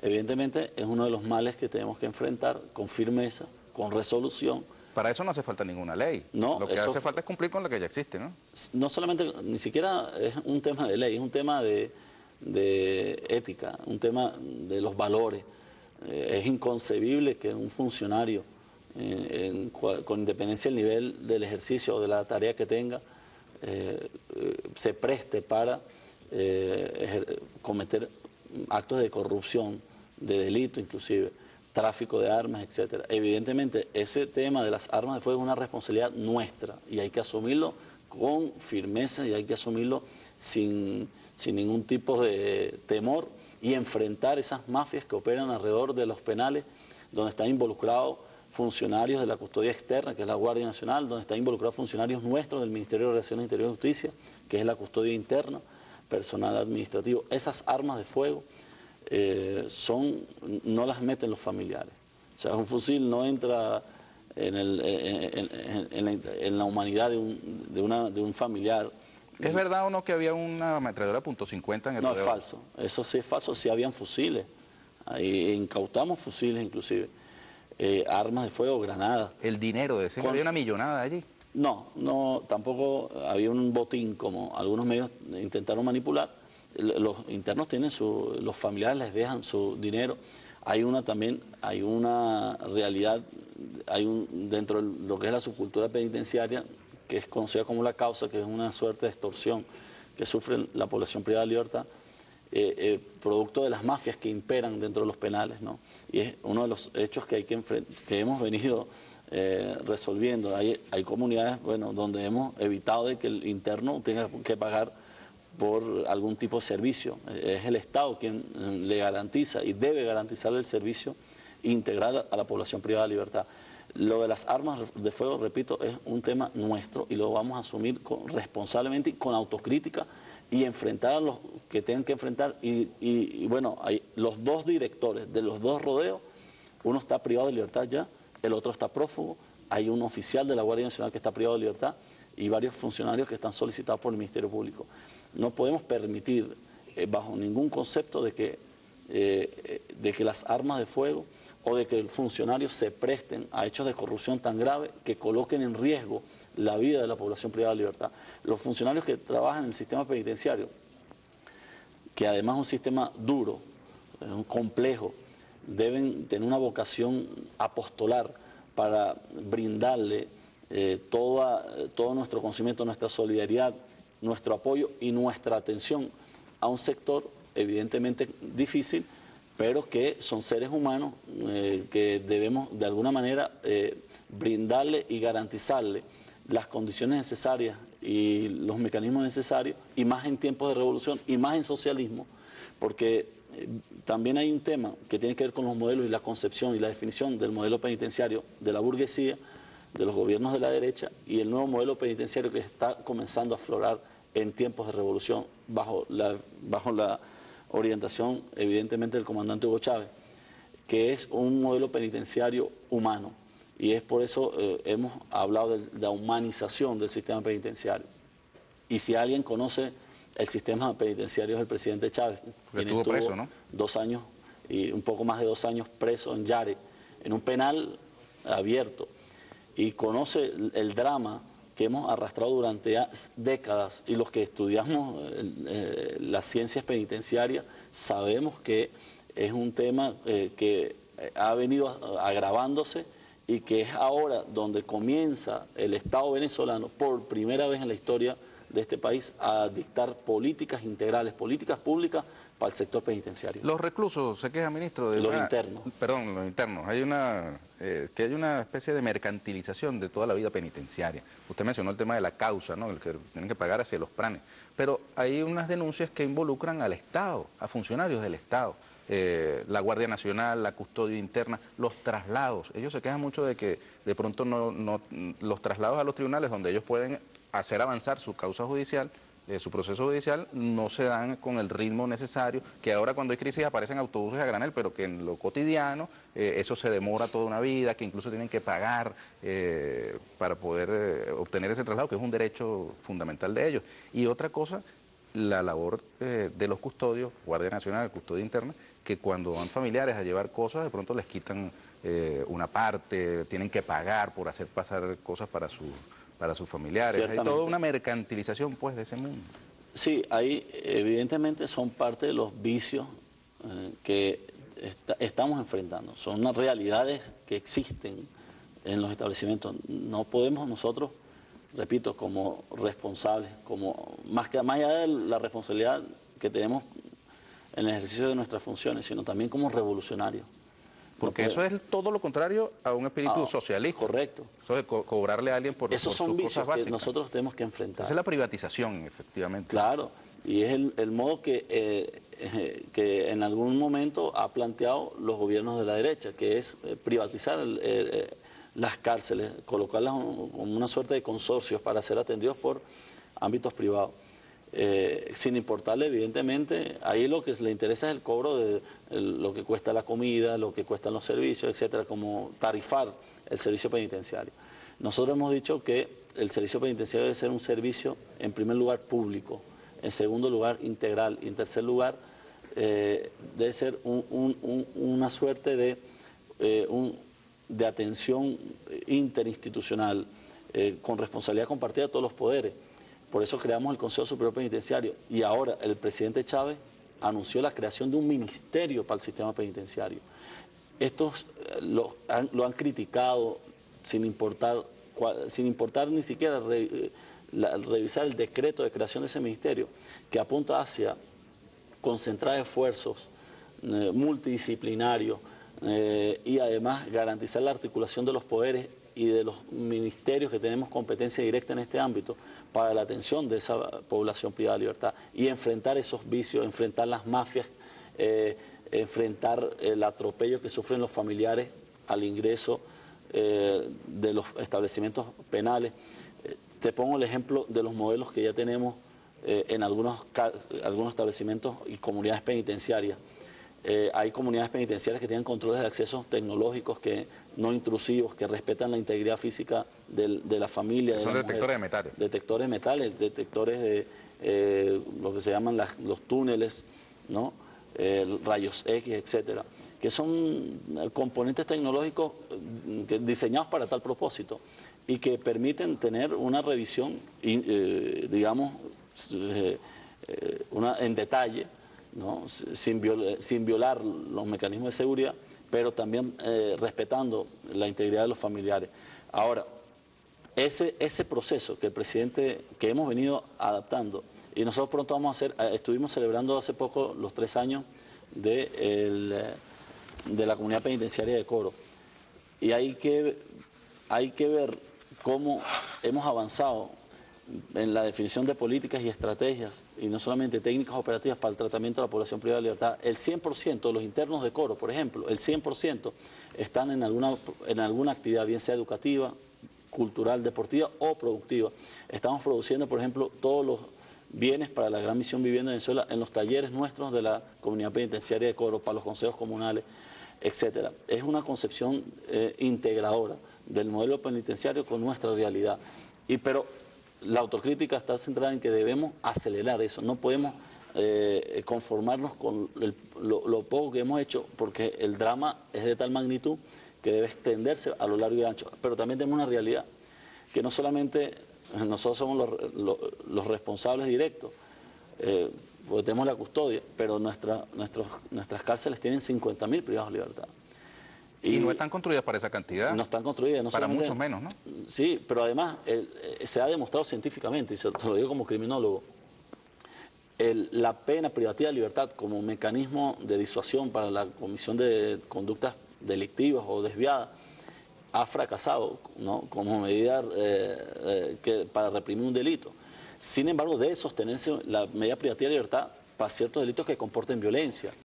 Evidentemente es uno de los males que tenemos que enfrentar con firmeza, con resolución. Para eso no hace falta ninguna ley. No, Lo que hace falta es cumplir con la que ya existe, ¿no? no solamente, ni siquiera es un tema de ley, es un tema de ética, un tema de los valores. Es inconcebible que un funcionario, con independencia del nivel del ejercicio o de la tarea que tenga, se preste para cometer actos de corrupción, de delito inclusive, tráfico de armas, etcétera. Evidentemente, ese tema de las armas de fuego es una responsabilidad nuestra y hay que asumirlo con firmeza y hay que asumirlo sin ningún tipo de temor y enfrentar esas mafias que operan alrededor de los penales, donde están involucrados funcionarios de la custodia externa, que es la Guardia Nacional, donde están involucrados funcionarios nuestros del Ministerio de Relaciones Interiores y Justicia, que es la custodia interna, personal administrativo. Esas armas de fuego no las meten los familiares. O sea, un fusil no entra en la humanidad de un familiar. ¿Es verdad o no que había una ametralladora .50 en el No, rodeo? es falso. Eso sí es falso. Sí habían fusiles. Ahí incautamos fusiles inclusive. Armas de fuego, granadas. El dinero, decían que había una millonada allí. No, tampoco había un botín como algunos medios intentaron manipular. Los internos tienen los familiares les dejan su dinero. Hay una realidad, dentro de lo que es la subcultura penitenciaria, que es conocida como la causa, que es una suerte de extorsión que sufre la población privada de libertad, producto de las mafias que imperan dentro de los penales, ¿no? Y es uno de los hechos que hemos venido resolviendo. Hay comunidades, bueno, donde hemos evitado de que el interno tenga que pagar por algún tipo de servicio. Es el Estado quien le garantiza y debe garantizar el servicio integral a la población privada de libertad. Lo de las armas de fuego, repito, es un tema nuestro y lo vamos a asumir responsablemente y con autocrítica y enfrentar a los que tengan que enfrentar. Y bueno, hay los dos directores de los dos rodeos, uno está privado de libertad ya, el otro está prófugo, hay un oficial de la Guardia Nacional que está privado de libertad y varios funcionarios que están solicitados por el Ministerio Público. No podemos permitir, bajo ningún concepto, de que las armas de fuego o de que funcionarios se presten a hechos de corrupción tan graves que coloquen en riesgo la vida de la población privada de libertad. Los funcionarios que trabajan en el sistema penitenciario, que además es un sistema duro, complejo, deben tener una vocación apostolar para brindarle todo nuestro conocimiento, nuestra solidaridad, nuestro apoyo y nuestra atención a un sector evidentemente difícil, pero que son seres humanos que debemos de alguna manera brindarle y garantizarle las condiciones necesarias y los mecanismos necesarios, y más en tiempos de revolución y más en socialismo, porque también hay un tema que tiene que ver con los modelos y la concepción y la definición del modelo penitenciario de la burguesía, de los gobiernos de la derecha, y el nuevo modelo penitenciario que está comenzando a aflorar en tiempos de revolución bajo la orientación evidentemente del comandante Hugo Chávez, que es un modelo penitenciario humano, y es por eso hemos hablado de la humanización del sistema penitenciario. Y si alguien conoce el sistema penitenciario es el presidente Chávez, quien estuvo preso, ¿no? 2 años y un poco más de 2 años preso en Yare, en un penal abierto, y conoce el drama que hemos arrastrado durante décadas, y los que estudiamos las ciencias penitenciarias sabemos que es un tema que ha venido agravándose y que es ahora donde comienza el Estado venezolano por primera vez en la historia de este país a dictar políticas integrales, políticas públicas para el sector penitenciario. Los reclusos se quejan, ministro, de los internos. Perdón, los internos. Hay una especie de mercantilización de toda la vida penitenciaria. Usted mencionó el tema de la causa, ¿no? El que tienen que pagar hacia los planes. Pero hay unas denuncias que involucran al Estado, a funcionarios del Estado. La Guardia Nacional, la custodia interna, los traslados. Ellos se quejan mucho de que de pronto los traslados a los tribunales donde ellos pueden hacer avanzar su causa judicial, su proceso judicial, no se dan con el ritmo necesario, que ahora cuando hay crisis aparecen autobuses a granel, pero que en lo cotidiano eso se demora toda una vida, que incluso tienen que pagar para poder obtener ese traslado, que es un derecho fundamental de ellos. Y otra cosa, la labor de los custodios, Guardia Nacional, custodia interna, que cuando van familiares a llevar cosas, de pronto les quitan una parte, tienen que pagar por hacer pasar cosas para sus familiares. Hay toda una mercantilización, pues, de ese mundo. Sí, ahí evidentemente son parte de los vicios que estamos enfrentando. Son unas realidades que existen en los establecimientos. No podemos nosotros, repito, como responsables, más allá de la responsabilidad que tenemos en el ejercicio de nuestras funciones, sino también como revolucionarios. Porque eso es todo lo contrario a un espíritu socialista. Correcto. Eso de cobrarle a alguien por Esos son sus vicios cosas básicas que nosotros tenemos que enfrentar. Esa es la privatización, efectivamente. Claro, y es el modo que en algún momento ha planteado los gobiernos de la derecha, que es privatizar las cárceles, colocarlas como una suerte de consorcios para ser atendidos por ámbitos privados. Sin importarle, evidentemente, ahí lo que le interesa es el cobro de lo que cuesta la comida, lo que cuestan los servicios, etcétera, como tarifar el servicio penitenciario. Nosotros hemos dicho que el servicio penitenciario debe ser un servicio, en primer lugar, público, en segundo lugar, integral, y en tercer lugar, debe ser una suerte de atención interinstitucional, con responsabilidad compartida de todos los poderes. Por eso creamos el Consejo Superior Penitenciario, y ahora el presidente Chávez anunció la creación de un ministerio para el sistema penitenciario. Estos lo han criticado sin importar ni siquiera revisar el decreto de creación de ese ministerio, que apunta hacia concentrar esfuerzos multidisciplinarios y además garantizar la articulación de los poderes y de los ministerios que tenemos competencia directa en este ámbito para la atención de esa población privada de libertad y enfrentar esos vicios, enfrentar las mafias, enfrentar el atropello que sufren los familiares al ingreso de los establecimientos penales. Te pongo el ejemplo de los modelos que ya tenemos en algunos establecimientos y comunidades penitenciarias. Hay comunidades penitenciarias que tienen controles de acceso tecnológicos no intrusivos, que respetan la integridad física de la familia. Son detectores de metales. Detectores de metales, detectores de lo que se llaman los túneles, ¿no? Rayos X, etcétera, que son componentes tecnológicos diseñados para tal propósito y que permiten tener una revisión, digamos, en detalle, ¿no? sin violar los mecanismos de seguridad, pero también respetando la integridad de los familiares. Ahora, ese proceso que el presidente, que hemos venido adaptando, y nosotros pronto vamos a hacer, estuvimos celebrando hace poco los 3 años de la comunidad penitenciaria de Coro, y hay que ver cómo hemos avanzado en la definición de políticas y estrategias, y no solamente técnicas operativas para el tratamiento de la población privada de libertad. El 100% de los internos de Coro, por ejemplo, el 100% están en alguna actividad, bien sea educativa, cultural, deportiva o productiva. Estamos produciendo, por ejemplo, todos los bienes para la Gran Misión Vivienda de Venezuela en los talleres nuestros de la comunidad penitenciaria de Coro, para los consejos comunales, etcétera. Es una concepción integradora del modelo penitenciario con nuestra realidad. Pero la autocrítica está centrada en que debemos acelerar eso, no podemos conformarnos con lo poco que hemos hecho, porque el drama es de tal magnitud que debe extenderse a lo largo y ancho. Pero también tenemos una realidad, que no solamente nosotros somos los responsables directos, porque tenemos la custodia, pero nuestras cárceles tienen 50.000 privados de libertad. Y no están construidas para esa cantidad. No están construidas. No para muchos menos, ¿no? Sí, pero además se ha demostrado científicamente, y te lo digo como criminólogo, la pena privativa de libertad como mecanismo de disuasión para la comisión de conductas delictivas o desviadas ha fracasado, ¿no? Como medida para reprimir un delito. Sin embargo, debe sostenerse la medida privativa de libertad para ciertos delitos que comporten violencia.